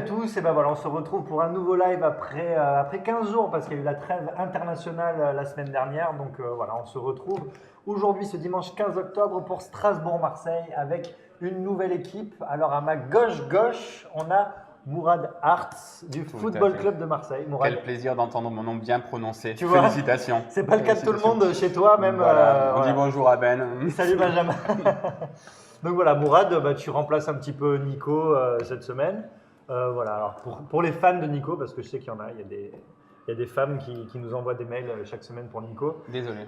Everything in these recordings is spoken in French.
tous, et ben voilà, on se retrouve pour un nouveau live après 15 jours parce qu'il y a eu la trêve internationale la semaine dernière. Donc voilà, on se retrouve aujourd'hui ce dimanche 15 octobre pour Strasbourg-Marseille avec une nouvelle équipe. Alors à ma gauche, on a Mourad Hartz du Football Club de Marseille. Mourad, quel plaisir d'entendre mon nom bien prononcé. Tu vois, félicitations. C'est pas le cas de tout le monde chez toi même. Voilà, on voilà. dit bonjour à Ben. Salut Benjamin. Donc voilà, Mourad, bah, tu remplaces un petit peu Nico cette semaine. Voilà, alors pour les fans de Nico, parce que je sais qu'il y en a, il y a des femmes qui nous envoient des mails chaque semaine pour Nico. Désolé.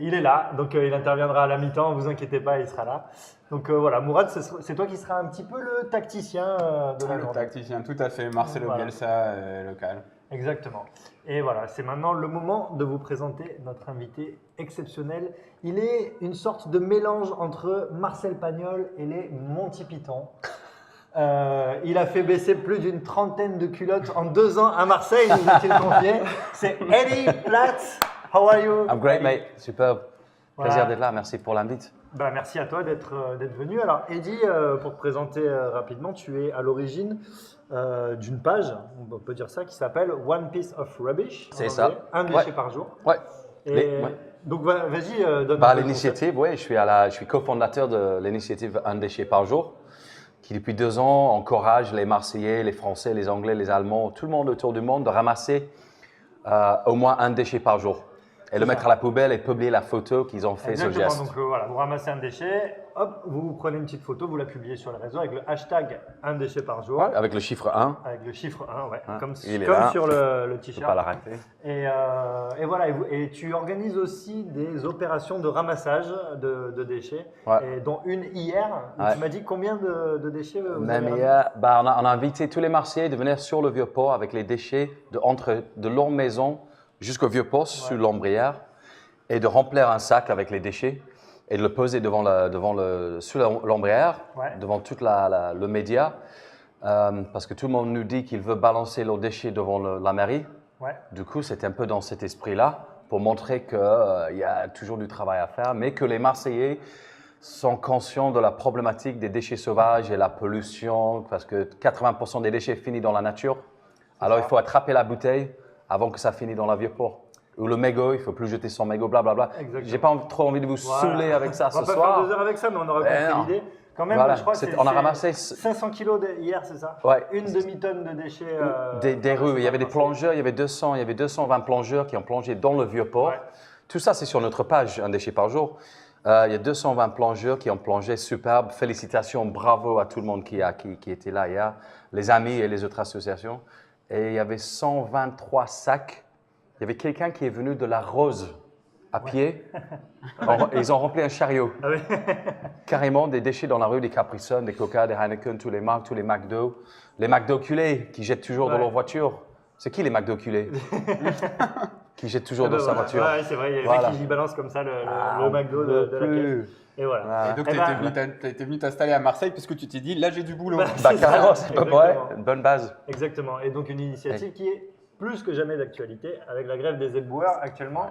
Il est là, donc il interviendra à la mi-temps, vous inquiétez pas, il sera là. Donc voilà, Mourad, c'est toi qui seras un petit peu le tacticien de la journée. Le tacticien, tout à fait, Marcelo Voilà. Bielsa local. Exactement. Et voilà, c'est maintenant le moment de vous présenter notre invité exceptionnel. Il est une sorte de mélange entre Marcel Pagnol et les Monty Python. Il a fait baisser plus d'une trentaine de culottes en 2 ans à Marseille, nous a-t-il confié. C'est Eddie Platz. How are you? I'm great, mate. Superbe. Voilà. Plaisir d'être là. Merci pour l'invite. Bah, merci à toi d'être venu. Alors, Eddie, pour te présenter rapidement, tu es à l'origine d'une page, on peut dire ça, qui s'appelle One Piece of Rubbish. C'est ça. Un déchet par jour. Ouais. Et donc, vas-y, donne Bah, l'initiative, oui, je suis cofondateur de l'initiative Un déchet par jour, qui depuis 2 ans encourage les Marseillais, les Français, les Anglais, les Allemands, tout le monde autour du monde de ramasser au moins un déchet par jour. Et le mettre à la poubelle et publier la photo qu'ils ont fait ce Exactement. geste. Donc voilà, vous ramassez un déchet, hop, vous prenez une petite photo, vous la publiez sur les réseaux avec le hashtag un déchet par jour. Ouais, avec le chiffre 1. Avec le chiffre 1, ouais, Hein, comme il est là. sur le Je ne t-shirt. peux pas l'arrêter. Et voilà, et tu organises aussi des opérations de ramassage de déchets, Ouais. et dont une hier, où Ouais. tu m'as dit combien de déchets vous Même avez ramené? hier, on a invité tous les Marseillais de venir sur le Vieux-Port avec les déchets de leur maison jusqu'au Vieux-Port, sous l'ombrière, et de remplir un sac avec les déchets et de le poser sous l'ombrière, Ouais. devant tout le média, parce que tout le monde nous dit qu'il veut balancer leurs déchets devant la mairie. Ouais. Du coup, c'est un peu dans cet esprit-là, pour montrer qu'il y a toujours du travail à faire, mais que les Marseillais sont conscients de la problématique des déchets sauvages et la pollution, parce que 80% des déchets finissent dans la nature. Alors, il faut attraper la bouteille avant que ça finisse dans la Vieux-Port. Ou le mégot, il ne faut plus jeter son mégot, blablabla. J'ai pas trop envie de vous saouler avec ça ce soir. On va soir. pas faire 2 heures avec ça, mais on aura compris l'idée. Quand même, Voilà. je crois que On a ramassé 500 kilos hier, c'est ça? Ouais. Une demi-tonne de déchets. Des rues. Il y avait des plongeurs, il y avait 220 plongeurs qui ont plongé dans le Vieux-Port. Ouais. Tout ça, c'est sur notre page, Un déchet par jour. Il y a 220 plongeurs qui ont plongé, superbe. Félicitations, bravo à tout le monde qui était là hier, les amis et les autres associations. Et il y avait 123 sacs. Il y avait quelqu'un qui est venu de la Rose à pied. Ils ont rempli un chariot. Ah oui. Carrément des déchets dans la rue, des Capri Sun, des Coca, des Heineken, tous les marques, tous les McDo. Les McDo culés qui jettent toujours dans leur voiture. C'est qui les McDo culés? Qui jettent toujours dans sa voiture. Ouais, c'est vrai, il y a des mecs qui balancent comme ça le McDo de la caisse. Et voilà. Et donc, tu étais venu t'installer à Marseille parce que tu t'es dit, là, j'ai du boulot. Carrément, c'est pas vrai. Une bonne base. Exactement. Et donc, une initiative qui est plus que jamais d'actualité avec la grève des éboueurs actuellement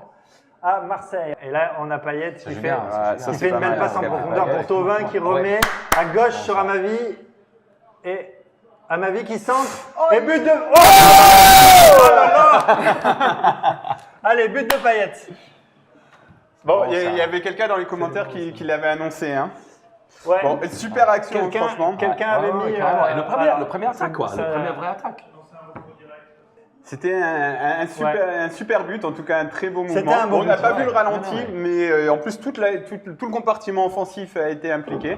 à Marseille. Et là, on a Payet qui fait une belle passe en profondeur pour Thauvin qui remet à gauche sur Amavi. Et Amavi qui centre. Et but de... Oh là là. Allez, but de Payet. Bon, il y avait quelqu'un dans les commentaires qui l'avait annoncé. Hein. Ouais. Bon, super action, franchement. Quelqu'un avait mis... Et le premier attaque, quoi. Le premier vrai attaque. C'était un super but, en tout cas un très beau mouvement. Un bon on n'a but, pas vu le ralenti, mais en plus tout le compartiment offensif a été impliqué.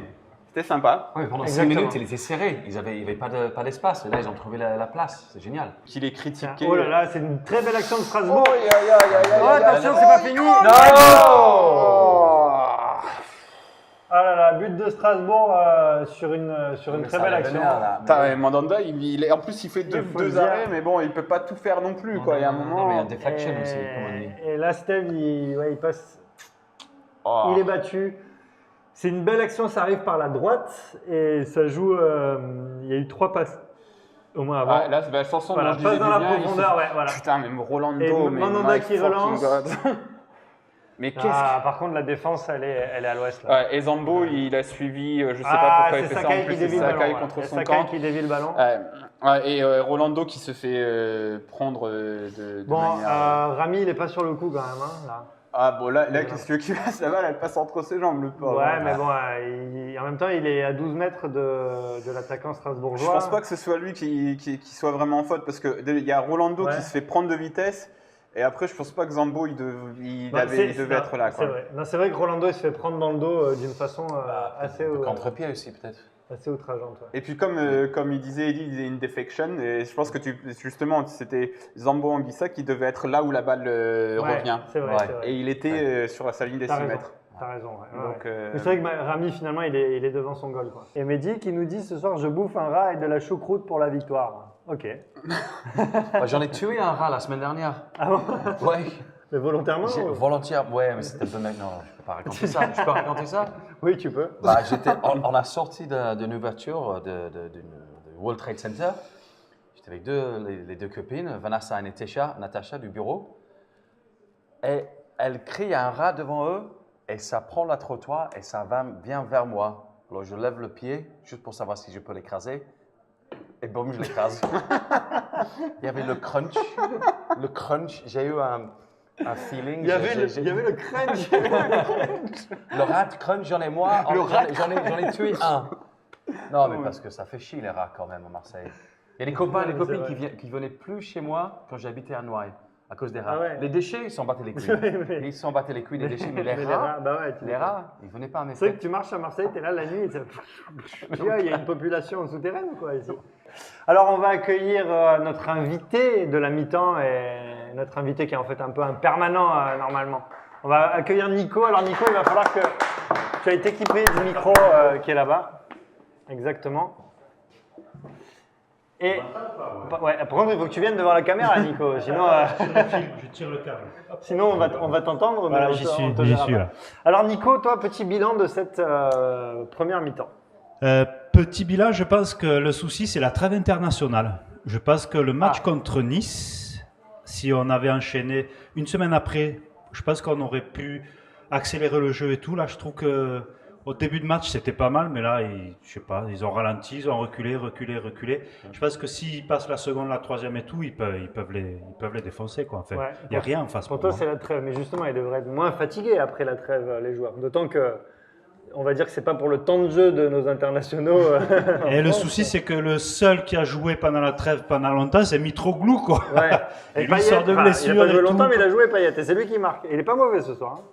C'était sympa. Oui, pendant 5 minutes, il était serré. Il n'y avait pas d'espace. Et là, ils ont trouvé la place. C'est génial. Qu'il est critiqué. Oh là là, c'est une très belle action de Strasbourg. Oh, attention, c'est pas fini. Non. Ah là là, but de Strasbourg sur une très belle action. Mandanda, en plus il fait deux arrêts, mais bon, il peut pas tout faire non plus. Quoi. Il y a un moment. Non, mais il y a deflection aussi, comme on dit. Et là, Steve, il passe. Il est battu. C'est une belle action, ça arrive par la droite et ça joue. Il y a eu 3 passes au moins avant. Ouais, là, Sanson, voilà, passe dans la profondeur, ouais, voilà. Putain, même Rolando. Et Mandanda qui relance. Mais par contre, la défense, elle est à l'ouest. Et Zambo, il a suivi, je sais pas pourquoi il fait ça. En plus, c'est Sakai contre son camp. Qui dévie le ballon. Et Rolando qui se fait prendre de manière... Rami, il est pas sur le coup quand même, là. Ah bon, là qu'est-ce que tu veux, ça va, elle passe entre ses jambes, le pauvre. Ouais, mais bon, en même temps, il est à 12 mètres de l'attaquant strasbourgeois. Je pense pas que ce soit lui qui soit vraiment en faute, parce qu'il y a Rolando qui se fait prendre de vitesse, et après, je pense pas que Zambo, il devait être là. C'est vrai. C'est vrai que Rolando, il se fait prendre dans le dos d'une façon assez... contre-pied aussi, peut-être. Assez outrageante. Ouais. Et puis comme il disait Eddie, il disait une defection, et je pense que justement, c'était Zambo Anguissa qui devait être là où la balle revient. C'est vrai, c'est vrai. Et il était sur sa ligne des 6 mètres. T'as raison, Donc, c'est vrai que Rami, finalement, il est devant son goal. Quoi. Et Mehdi qui nous dit ce soir, je bouffe un rat et de la choucroute pour la victoire. Ok. J'en ai tué un rat la semaine dernière. Ah bon? Ouais. Mais volontairement Volontairement, ouais, mais c'était un peu mec. Non, je peux pas raconter ça. Je peux raconter ça? Oui, tu peux. On a sorti d'une ouverture du World Trade Center. J'étais avec les deux copines, Vanessa et Natacha du bureau. Et elles crient un rat devant eux et ça prend le trottoir et ça vient vers moi. Alors je lève le pied juste pour savoir si je peux l'écraser. Et boum, je l'écrase. Il y avait le crunch. Le crunch, j'ai eu un feeling. Il y avait le crunch. Le rat crunch, j'en ai tué un. Non, mais parce que ça fait chier les rats quand même à Marseille. Il y a des copains et des copines qui venaient plus chez moi quand j'habitais à Noailles à cause des rats. Les déchets, ils s'en battaient les couilles. Ils s'en battaient les couilles des déchets, mais les rats, ils venaient pas à mes fêtes. C'est vrai que tu marches à Marseille, tu es là la nuit, il y a une population souterraine quoi ici. Alors on va accueillir notre invité de la mi-temps et notre invité qui est en fait un peu un permanent normalement. On va accueillir Nico. Alors Nico, il va falloir que tu aies équipé du micro qui est là-bas. Exactement. Et par contre, il faut que tu viennes devant la caméra, Nico. Sinon, je tire le câble. Sinon, on va t'entendre. Voilà, j'y suis. Alors Nico, toi, petit bilan de cette première mi-temps. Petit bilan, je pense que le souci, c'est la trêve internationale. Je pense que le match contre Nice, si on avait enchaîné une semaine après, je pense qu'on aurait pu accélérer le jeu et tout. Là, je trouve que au début de match, c'était pas mal, mais là, je sais pas, ils ont ralenti, ils ont reculé. Je pense que s'ils passent la seconde, la troisième et tout, ils peuvent les défoncer, quoi. Enfin, il n'y a rien en face. Pour toi, c'est la trêve, mais justement, ils devraient être moins fatigués après la trêve, les joueurs. D'autant que on va dire que c'est pas pour le temps de jeu de nos internationaux. Et le souci, c'est que le seul qui a joué pendant la trêve pendant longtemps, c'est Mitroglou, quoi. Ouais. Et lui sort de blessure. Il a pas joué longtemps, mais il a joué Payet. Et c'est lui qui marque. Et il est pas mauvais ce soir. Hein.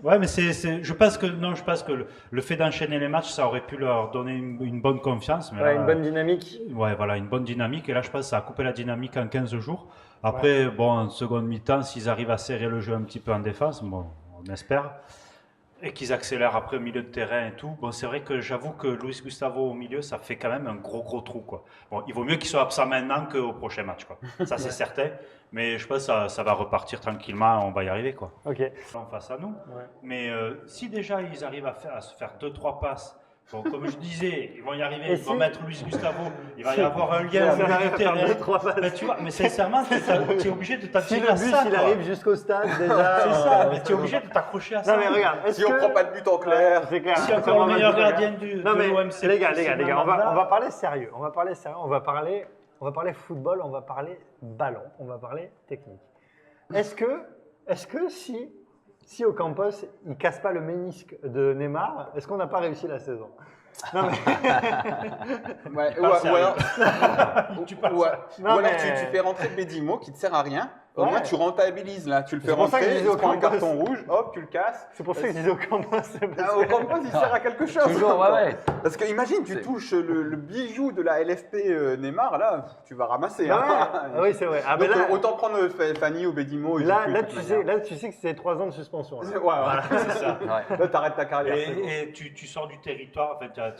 Ouais, mais je pense que le fait d'enchaîner les matchs, ça aurait pu leur donner une bonne confiance. Mais là, une bonne dynamique. Ouais, voilà, une bonne dynamique. Et là, je pense que ça a coupé la dynamique en 15 jours. Après, en seconde mi-temps, s'ils arrivent à serrer le jeu un petit peu en défense, bon, on espère. Et qu'ils accélèrent après au milieu de terrain et tout. Bon, c'est vrai que j'avoue que Luis Gustavo au milieu, ça fait quand même un gros trou, quoi. Bon, il vaut mieux qu'il soit absent maintenant qu'au prochain match, quoi. Ça, c'est certain. Mais je pense que ça va repartir tranquillement, on va y arriver, quoi. Ok. Face à nous. Ouais. Mais si déjà ils arrivent à se faire 2-3 passes, bon, comme je disais, ils vont y arriver, ils vont mettre Luis Gustavo, il va y avoir un lien au milieu de terrain. Mais tu vois, mais sincèrement, tu es obligé de t'accrocher à ça. Si le bus, il arrive jusqu'au stade, déjà. C'est ça, mais tu es obligé de t'accrocher à ça. Non, mais regarde, si on prend pas de but en clair, c'est clair. Si encore le meilleur gardien de l'OMC. Les gars, on va parler sérieux. On va parler football, on va parler ballon, on va parler technique. Est-ce que si Ocampos il casse pas le ménisque de Neymar, est-ce qu'on n'a pas réussi la saison? Non mais ou alors tu fais rentrer Bédimo qui te sert à rien. Au moins tu rentabilises là, tu le fais rentrer, tu prends un carton rouge, hop, tu le casses. C'est pour ça que je disais Ocampos. Ocampos il sert à quelque chose. Toujours, ouais. Parce que imagine, tu touches le bijou de la LFP Neymar, là, tu vas ramasser. Oui, c'est vrai. Donc, autant prendre Fanny ou Bédimo. Là, tu sais que c'est 3 ans de suspension. Ouais, voilà, c'est ça. Là, t'arrêtes ta carrière. Et tu sors du territoire, en fait, tu as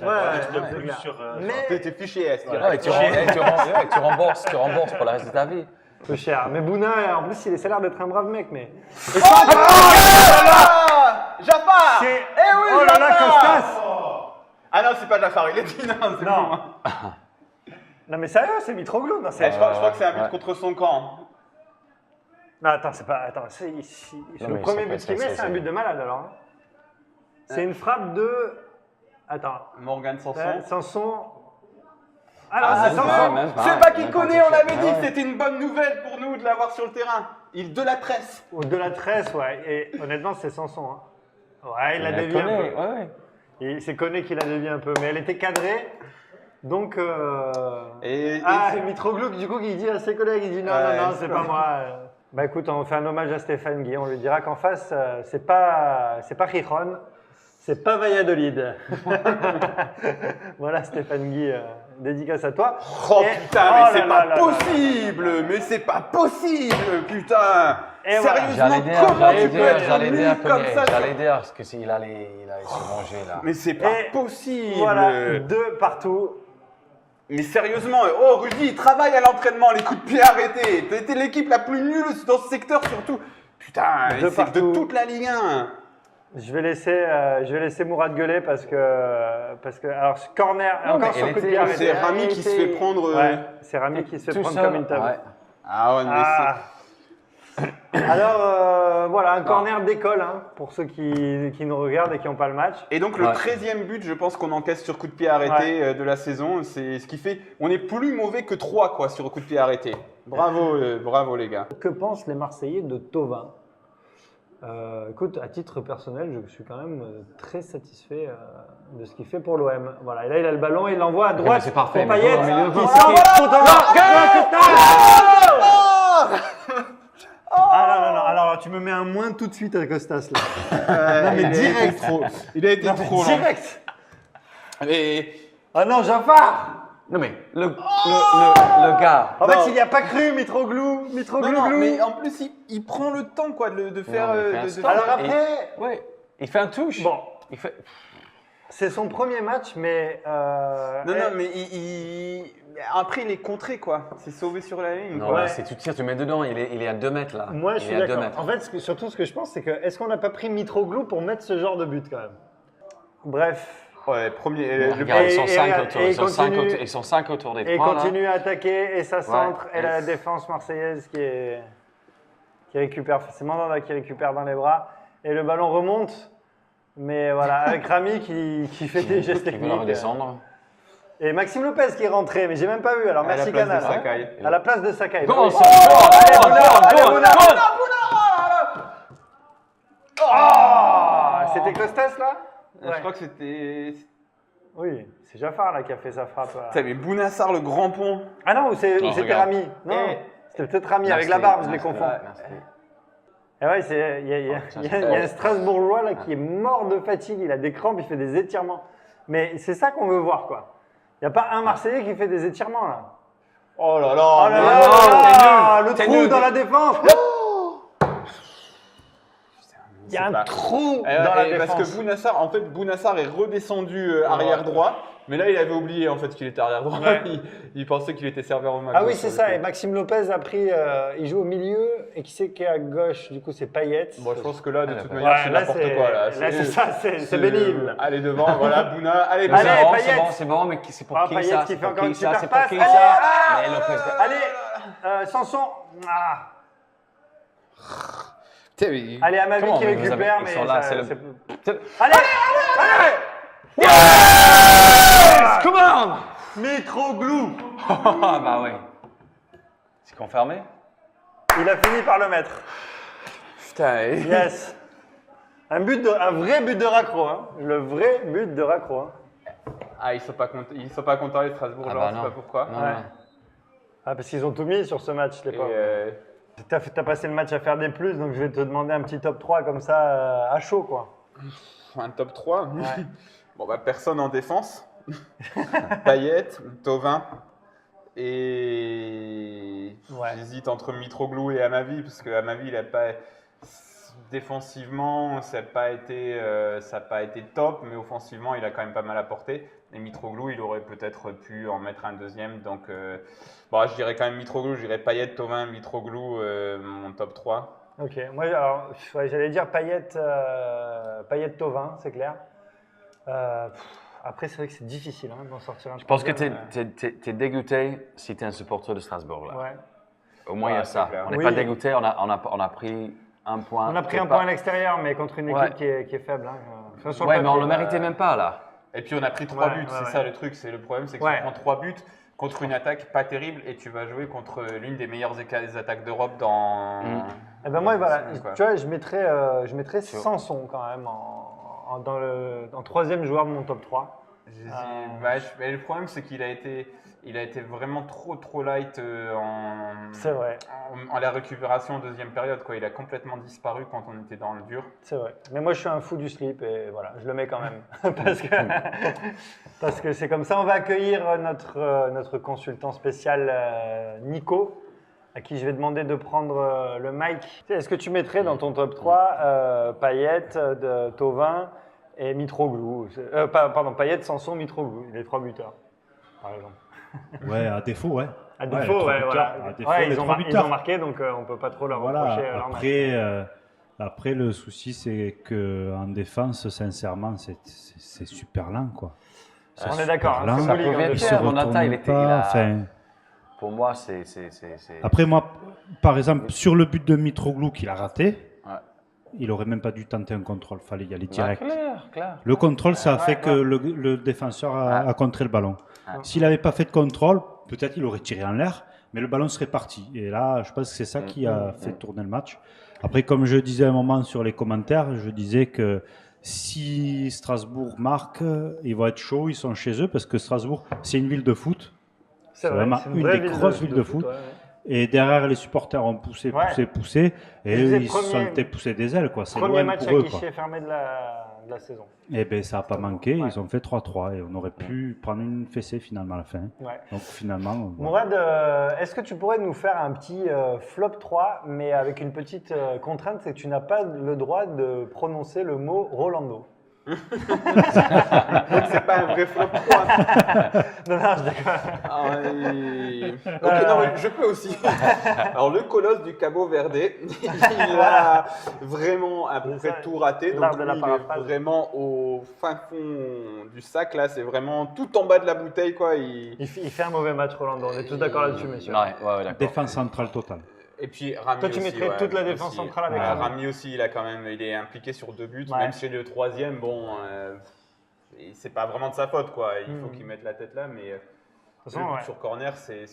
plus sur. Mais t'es fiché S. Tu rembourses pour le reste de ta vie. Peu cher. Mais Bouna, en plus, il a l'air d'être un brave mec, mais. Jafar! Oh là là, Costas! Ah non, c'est pas Jafar, il est dit non. Non. Non, mais sérieux, c'est Mitroglou. Je crois que c'est un but contre son camp. Non, attends, c'est pas. Attends, le premier but qu'il met, c'est un but de malade alors. Hein. C'est une frappe de. Attends. Morgan Sanson. Sanson. Ah, c'est Sanson. C'est pas qu'il connaît, on l'avait dit. C'était une bonne nouvelle pour nous de l'avoir sur le terrain. Il de la tresse. De la tresse, ouais. Et honnêtement, c'est Sanson. Hein. Ouais, il l'a dévié un peu. Ouais. C'est Koné qui l'a dévié un peu, mais elle était cadrée. Donc. Mitroglou, du coup, il dit à ses collègues, il dit non, c'est pas moi. Bah écoute, on fait un hommage à Stéphane Guy. On lui dira qu'en face, c'est pas Gijón, c'est pas Valladolid. Voilà, Stéphane Guy, dédicace à toi. Oh putain, mais c'est pas possible. Mais c'est pas possible, putain. Sérieusement, comment tu peux être nul comme ça? J'allais dire parce qu'il allait se manger là. Mais c'est pas possible. Voilà, 2 partout. Mais sérieusement, oh Rudy, travaille à l'entraînement, les coups de pied arrêtés. T'es l'équipe la plus nulle dans ce secteur surtout. Putain, c'est de toute la Ligue 1. Je vais laisser Mourad gueuler parce que alors corner encore sur coup de pied arrêté. C'est Rami qui se fait prendre. Ouais, c'est Rami qui se fait prendre comme une table. Ouais. Ah ouais, mais Alors voilà, un corner d'école hein, pour ceux qui nous regardent et qui n'ont pas le match. Et donc le 13e but, je pense qu'on encaisse sur coup de pied arrêté de la saison. C'est ce qui fait, on est plus mauvais que 3 quoi sur coup de pied arrêté. Bravo les gars. Que pensent les Marseillais de Thauvin? Écoute, à titre personnel, je suis quand même très satisfait de ce qu'il fait pour l'OM. Voilà, et là il a le ballon, il l'envoie à droite. C'est parfait. Pour Payet. Non, alors tu me mets un moins tout de suite à Costas là. Non mais direct trop. Il a été trop lent. Direct. Et non, Jaffar. Non mais le gars. En fait, il n'y a pas cru, Mitroglou. Non, mais en plus, il prend le temps quoi, de faire. Alors après. Il fait un touche. Bon. Il fait. C'est son premier match, mais. Non, mais après, il est contré quoi. C'est sauvé sur la ligne. Non, c'est tu tires, tu mets dedans. Il est à 2 mètres là. Moi, je suis d'accord. En fait, surtout, ce que je pense, c'est que est-ce qu'on n'a pas pris Mitroglou pour mettre ce genre de but quand même? Bref. Ouais, premier. Regarde, ils sont 5 autour des 3. Et il continue à attaquer et ça centre. Et la défense marseillaise qui récupère. C'est Mandanda qui récupère dans les bras. Et le ballon remonte. Mais voilà, avec Rami qui fait des gestes techniques. Qui veut redescendre. Et Maxime Lopez qui est rentré, mais j'ai même pas vu. Alors merci Canal. À la place de Sakai. Go, C'était Costas là? Je crois que c'était. Oui, c'est Jaffar là qui a fait sa frappe. Putain, mais Bounassar, le grand pont. Ah non, c'était Rami. Non, c'était peut-être Rami avec la barbe, je les confonds. Et ouais, il y a un Strasbourgeois là qui est mort de fatigue, il a des crampes, il fait des étirements. Mais c'est ça qu'on veut voir quoi. Il n'y a pas un Marseillais qui fait des étirements là. Oh là là, le trou dans la défense. Il y a un trou dans la défense. Parce que Bounassar est redescendu arrière droit, mais là il avait oublié en fait qu'il était arrière droit. Ouais. Il pensait qu'il était serveur au McDo. Ah oui, c'est ça. Et Maxime Lopez a pris, il joue au milieu et qui c'est qui est à gauche? Du coup, c'est Payet. Bon, je pense que là, de toute manière, c'est n'importe quoi là. Là, c'est ça, c'est bénible. Allez devant, voilà, Bouna. Allez, Payet. C'est bon, mais c'est pour qui ça? C'est pour qui ça? C'est pour qui ça? Allez, Sanson. Allez, Amavi qui récupère, mais sont là, Allez. Yes! Come on! Mitroglou. Bah ouais. C'est confirmé? Il a fini par le mettre. Putain. Yes. Un vrai but de raccro, hein. Le vrai but de raccro. Hein. Ah, ils sont pas contents les Strasbourgeois, je sais pas pourquoi. Non. Ah, parce qu'ils ont tout mis sur ce match, les pauvres. T'as passé le match à faire des plus, donc je vais te demander un petit top 3 comme ça, à chaud, quoi. Un top 3 ouais. Bon, bah, personne en défense. Payet, Thauvin. Et j'hésite entre Mitroglou et Amavi, parce que Amavi, il a pas... Défensivement, ça n'a pas été top, mais offensivement, il a quand même pas mal apporté. Et Mitroglou, il aurait peut-être pu en mettre un deuxième. Donc, bon, je dirais quand même Mitroglou, je dirais Payet, Thauvin, Mitroglou, mon top 3. Ok, moi, alors, j'allais dire Payet, Thauvin, c'est clair. Après, c'est vrai que c'est difficile d'en sortir un. Je pense que tu es dégoûté si tu es un supporter de Strasbourg. Là. Ouais. Au moins, il y a ça. clair. On n'est Oui. pas dégoûté, on a pris un point. On a pris un point à l'extérieur, mais contre une équipe qui est faible. Enfin, sur le Ouais, mais on papier, ne le méritait même pas, là. Et puis on a pris 3 Ouais, buts, ouais, c'est ouais. ça le truc. C'est le problème, c'est que tu prends 3 buts contre une attaque pas terrible et tu vas jouer contre l'une des meilleures attaques d'Europe dans. Eh ben moi, voilà, quoi. tu vois, je mettrais Sanson quand même en troisième joueur de mon top 3. Mais le problème, c'est qu'il a été vraiment trop light C'est vrai. en la récupération en deuxième période. Quoi. Il a complètement disparu quand on était dans le dur. C'est vrai. Mais moi, je suis un fou du slip et voilà, je le mets quand même. parce que c'est comme ça. On va accueillir notre consultant spécial Nico, à qui je vais demander de prendre le mic. Est-ce que tu mettrais dans ton top 3 Payet, Thauvin et Mitroglou Payet, Sanson, Mitroglou, les 3 buteurs, par exemple. Ouais, à défaut, ouais. À défaut, les ouais, trois voilà. buteurs, à défaut, Ouais, les ils trois ont buteurs. marqué, donc on ne peut pas trop leur reprocher leur match. Après, le souci, c'est qu'en défense, sincèrement, c'est super lent, quoi. C'est On est super d'accord, hein, lent. c'est Ça Mouligan, pouvait de être fait. pire. Monata, retourne il était. pas, enfin, Pour moi, c'est. Après, moi, par exemple, sur le but de Mitroglou qu'il a raté, Ouais. il aurait même pas dû tenter un contrôle, fallait y aller direct. Clair. Le contrôle, ça a fait que le défenseur a contré le ballon. Ouais. S'il n'avait pas fait de contrôle, peut-être il aurait tiré en l'air, mais le ballon serait parti. Et là, je pense que c'est ça qui a fait tourner le match. Après, comme je disais à un moment sur les commentaires, je disais que si Strasbourg marque, ils vont être chauds, ils sont chez eux, parce que Strasbourg, c'est une ville de foot. C'est vrai, vraiment c'est une vraie des grosses villes de foot. ouais. Et derrière, les supporters ont poussé, et Ils faisaient ils se sont fait pousser des ailes, quoi. C'est Premier loin match pour à eux, quoi. guichet fermé de la saison. Et ben ça n'a pas manqué, Ouais. ils ont fait 3-3 et on aurait pu prendre une fessée finalement à la fin. Ouais. Donc finalement, Mourad, est-ce que tu pourrais nous faire un petit flop 3, mais avec une petite contrainte, c'est que tu n'as pas le droit de prononcer le mot Rolando. Donc c'est pas un vrai flop 3. Non, je déconne. Ok, non, mais je peux aussi. Alors le colosse du Cabo Verde, il a vraiment à peu près tout raté. Donc L'art de la lui, il paraphrase. est vraiment au fin fond du sac. Là, c'est vraiment tout en bas de la bouteille, quoi. Il fait un mauvais match, Rolando. On est tous d'accord là-dessus, messieurs. Ouais, d'accord. défense centrale totale. Et puis Rami Toi, tu aussi, mettrais toute la défense aussi. centrale avec Ouais, Rami. Rami aussi, il est impliqué sur 2 buts, Ouais. même si le troisième, bon, c'est pas vraiment de sa faute, quoi. Il faut qu'il mette la tête là, mais De toute le façon, but ouais. sur corner, c'est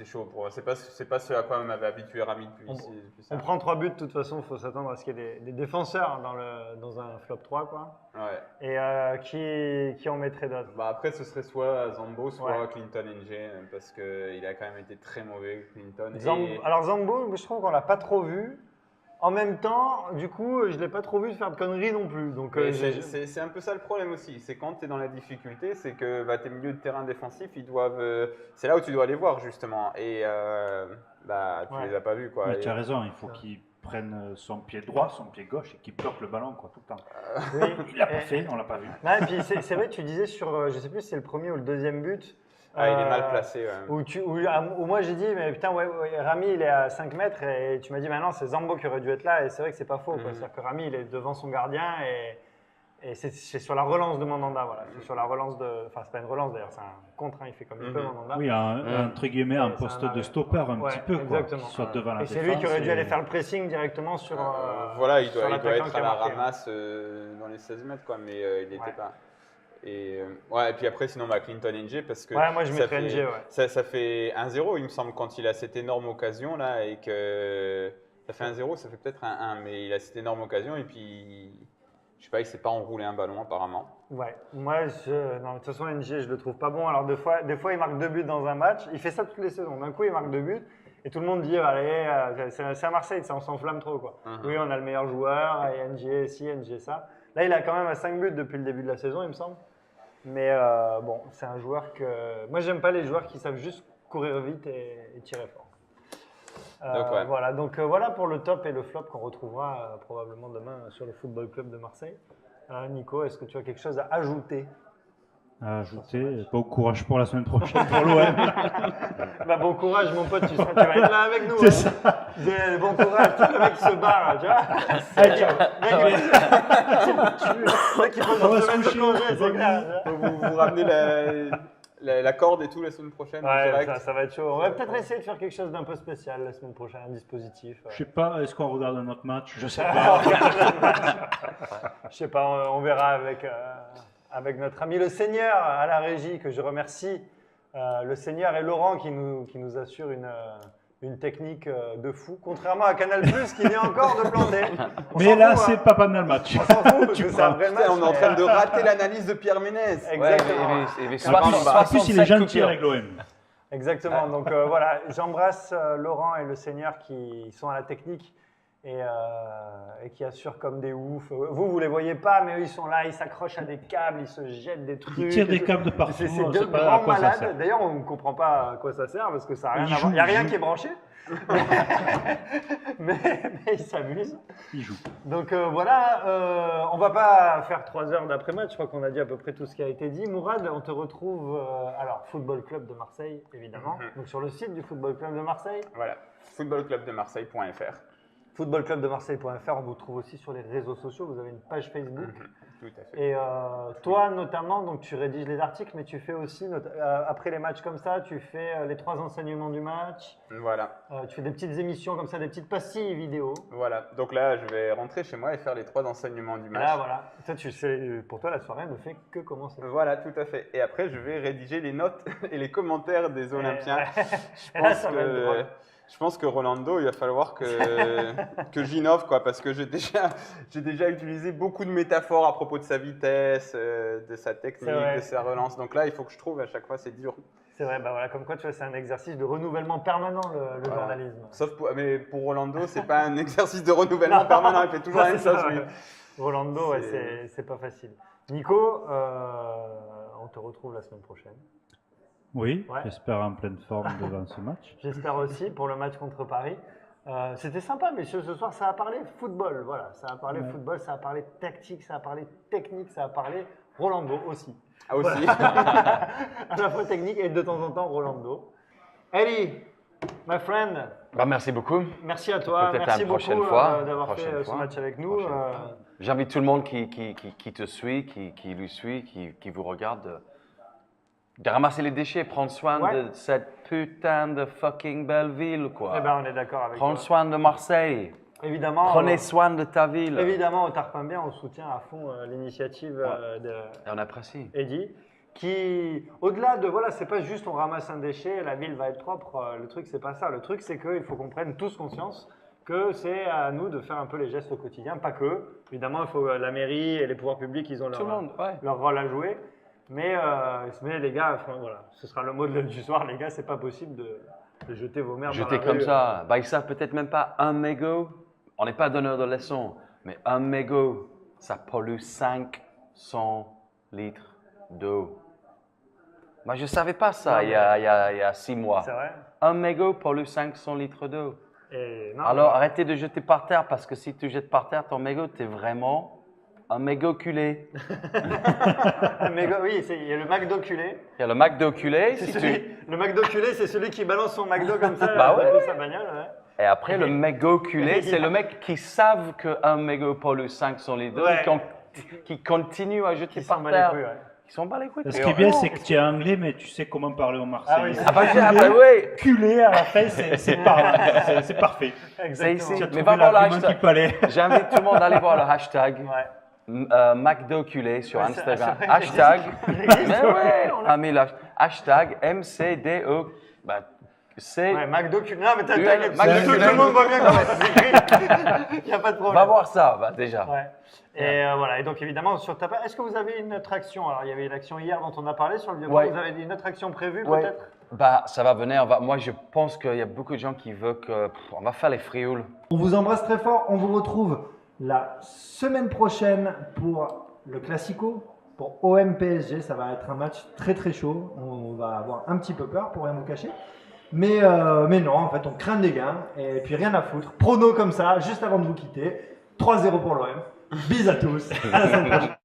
chaud pour. C'est pas ce à quoi on m'avait habitué Rami depuis ça. On prend 3 buts, de toute façon, il faut s'attendre à ce qu'il y ait des défenseurs dans un flop 3, quoi. Ouais. Et qui en mettrait d'autres? Bah après, ce serait soit Zambo, soit Ouais. Clinton NG, parce qu'il a quand même été très mauvais, Clinton. Alors Zambo, je trouve qu'on l'a pas trop vu. En même temps, du coup, je l'ai pas trop vu faire de conneries non plus. Donc, Mais c'est un peu ça le problème aussi. C'est quand tu es dans la difficulté, c'est que tes milieux de terrain défensifs, ils doivent. C'est là où tu dois les voir justement. Et tu les as pas vus, quoi. Mais Et- tu as raison, il faut qu'il prenne son pied droit, son pied gauche et qu'il bloque le ballon quoi, tout le temps. oui. Il l'a pas fait, on l'a pas vu. Non, et puis c'est vrai, tu disais sur, je sais plus si c'est le premier ou le deuxième but. il est mal placé. Ouais. Où moi j'ai dit, mais putain, ouais, Rami il est à 5 mètres et tu m'as dit, maintenant c'est Zambo qui aurait dû être là. Et c'est vrai que c'est pas faux. quoi. C'est-à-dire que Rami il est devant son gardien et c'est sur la relance de Mandanda. Voilà. C'est sur la relance de. Enfin, c'est pas une relance d'ailleurs, c'est un contre, hein, il fait comme il peut Mandanda. Oui, entre guillemets, un C'est poste un de arrêt. stopper un Ouais, petit peu, quoi. exactement. Qu'il soit devant la Et c'est défense. lui qui aurait dû et- aller faire le pressing directement sur. Voilà, il sur doit l'attaquant être qui à a la marqué. ramasse dans les 16 mètres, quoi, mais il n'était Ouais. pas. Et puis après, sinon, Clinton NG, parce que Ouais, moi je ça mettrais fait- NG, ouais. ça fait 1-0, il me semble, quand il a cette énorme occasion là, et que ça fait 1-0, ça fait peut-être 1-1, mais il a cette énorme occasion, et puis je sais pas, il s'est pas enroulé un ballon apparemment. Ouais, moi, non, de toute façon, NG, je le trouve pas bon. Alors, des fois, il marque 2 buts dans un match. Il fait ça toutes les saisons. D'un coup, il marque 2 buts. Et tout le monde dit, allez, c'est à Marseille, ça, on s'enflamme trop. Quoi. Oui, on a le meilleur joueur, et NG ci, NG ça. Là, il a quand même à 5 buts depuis le début de la saison, il me semble. Mais bon, c'est un joueur que. Moi, j'aime pas les joueurs qui savent juste courir vite et tirer fort. Donc, ouais. Voilà, donc voilà pour le top et le flop qu'on retrouvera probablement demain sur le Football Club de Marseille. Nico, est-ce que tu as quelque chose à ajouter? À ajouter, bon courage pour la semaine prochaine pour l'OM. Bah, bon courage, mon pote, tu vas être là avec nous. C'est hein. Bon courage, tu sais, le mec qui se barre, tu vois. Le mec qui prend On va une se semaine de coucher, congé, c'est c'est clair. Vous ramenez la corde et tout la semaine prochaine en Ouais, direct. ça va être chaud. On va peut-être essayer de faire quelque chose d'un peu spécial la semaine prochaine, un dispositif. Je sais pas, est-ce qu'on regarde un autre match? Je sais pas. Je sais pas, on verra avec notre ami le Seigneur à la régie, que je remercie. Le Seigneur et Laurent qui nous assurent une technique de fou, contrairement à Canal+, qui vient encore de planter. Mais là, c'est pas pendant le match. On s'en fout, parce que c'est un vrai match. On est en train de rater l'analyse de Pierre Ménez. Exactement. En plus, il est gentil avec l'OM. Exactement. Donc voilà, j'embrasse Laurent et le Seigneur qui sont à la technique et qui assurent comme des oufs. Vous les voyez pas, mais eux, ils sont là, ils s'accrochent à des câbles, ils se jettent des trucs. Ils tirent des câbles de partout. C'est on deux sait pas à grands quoi ça sert. malades. D'ailleurs, on ne comprend pas à quoi ça sert parce que ça a rien Ils à voir. Il n'y a jouent, rien ils qui est branché. mais ils s'amusent. Ils jouent. Donc voilà, on va pas faire 3 heures d'après-match. Je crois qu'on a dit à peu près tout ce qui a été dit. Mourad, on te retrouve alors Football Club de Marseille, évidemment. Donc sur le site du Football Club de Marseille. Voilà, footballclubdemarseille.fr. Footballclubdemarseille.fr, on vous trouve aussi sur les réseaux sociaux. Vous avez une page Facebook. Tout à fait. Et toi, notamment, donc tu rédiges les articles, mais tu fais aussi, après les matchs comme ça, tu fais les 3 enseignements du match. Voilà. Tu fais des petites émissions comme ça, des petites pastilles vidéo. Voilà. Donc là, je vais rentrer chez moi et faire les 3 enseignements du match. Là, voilà. Toi, tu sais, pour toi, la soirée ne fait que commencer. Voilà, tout à fait. Et après, je vais rédiger les notes et les commentaires des Olympiens. Je pense que Rolando, il va falloir que j'innove, quoi, parce que j'ai déjà utilisé beaucoup de métaphores à propos de sa vitesse, de sa technique, de sa relance. Donc là, il faut que je trouve à chaque fois, c'est dur. C'est vrai, bah voilà, comme quoi tu vois, c'est un exercice de renouvellement permanent, le journalisme. Sauf mais pour Rolando, c'est pas un exercice de renouvellement permanent, il fait toujours la même chose. Rolando, c'est pas facile. Nico, on te retrouve la semaine prochaine. Oui, j'espère en pleine forme devant ce match. J'espère aussi pour le match contre Paris. C'était sympa, messieurs, ce soir, ça a parlé football. Voilà, ça a parlé football, ça a parlé tactique, ça a parlé technique, ça a parlé Rolando aussi. Ah, aussi. Voilà. À la fois technique et de temps en temps Rolando. Eddie, my friend. Bah, merci beaucoup. Merci à toi. Merci beaucoup d'avoir fait ce match avec nous. J'invite tout le monde qui te suit, qui lui suit, qui vous regarde, de ramasser les déchets, prendre soin de cette putain de fucking belle ville, quoi. Eh ben, on est d'accord avec toi. Prendre soin de Marseille. Évidemment. Prenez soin de ta ville. Évidemment, au Tarpin Bien, on soutient à fond l'initiative de on apprécie. Eddie, qui, au-delà de, voilà, c'est pas juste on ramasse un déchet, la ville va être propre, le truc c'est pas ça. Le truc c'est qu'il faut qu'on prenne tous conscience que c'est à nous de faire un peu les gestes au quotidien, pas que. Évidemment, il faut la mairie et les pouvoirs publics, ils ont leur rôle à jouer. Mais les gars, enfin, voilà, ce sera le mot du soir, les gars, c'est pas possible de jeter vos merdes jeter dans la comme rue. Ça. Bah, ils savent peut-être même pas un mégot. On n'est pas donneur de leçons, mais un mégot, ça pollue 500 litres d'eau. Moi, je ne savais pas ça il y a 6 mois. C'est vrai. Un mégot pollue 500 litres d'eau. Non, alors, arrêtez de jeter par terre, parce que si tu jettes par terre ton mégot, tu es vraiment un mégot culé. Oui, il y a le McDo culé. Il y a le McDo culé. Le McDo culé, c'est celui qui balance son McDo comme ça sa bagnole. Ouais. Et après, le mégot culé, c'est le mec qui savent qu'un mégot pollue 500 litres d'eau, qui continue à jeter par terre. Ils sont bas les couilles. Ce qui est bien, c'est que tu es anglais, mais tu sais comment parler au Marseillais. Culé à la fin, c'est parfait. Exactement. Mais va voir le hashtag. J'invite tout le monde à aller voir le hashtag. McDo culé sur Instagram. Hashtag. Mais on a mis le hashtag MCDO. McDo culé. Non, mais t'inquiète, tout le monde voit bien comment ça s'écrit. Il n'y a pas de problème. Va voir ça, déjà. Ouais. Et voilà. Et donc, évidemment, sur ta page, est-ce que vous avez une autre action? Alors, il y avait l'action hier dont on a parlé sur le Vieux-Port. Vous avez une autre action prévue, peut-être? Bah, ça va venir. Moi, je pense qu'il y a beaucoup de gens qui veulent on va faire les frioles. On vous embrasse très fort. On vous retrouve la semaine prochaine pour le Classico, pour OM PSG. Ça va être un match très très chaud. On va avoir un petit peu peur, pour rien vous cacher. Mais non, en fait, on craint des gains et puis rien à foutre. Prono comme ça, juste avant de vous quitter. 3-0 pour l'OM. Bis à tous. À la semaine prochaine.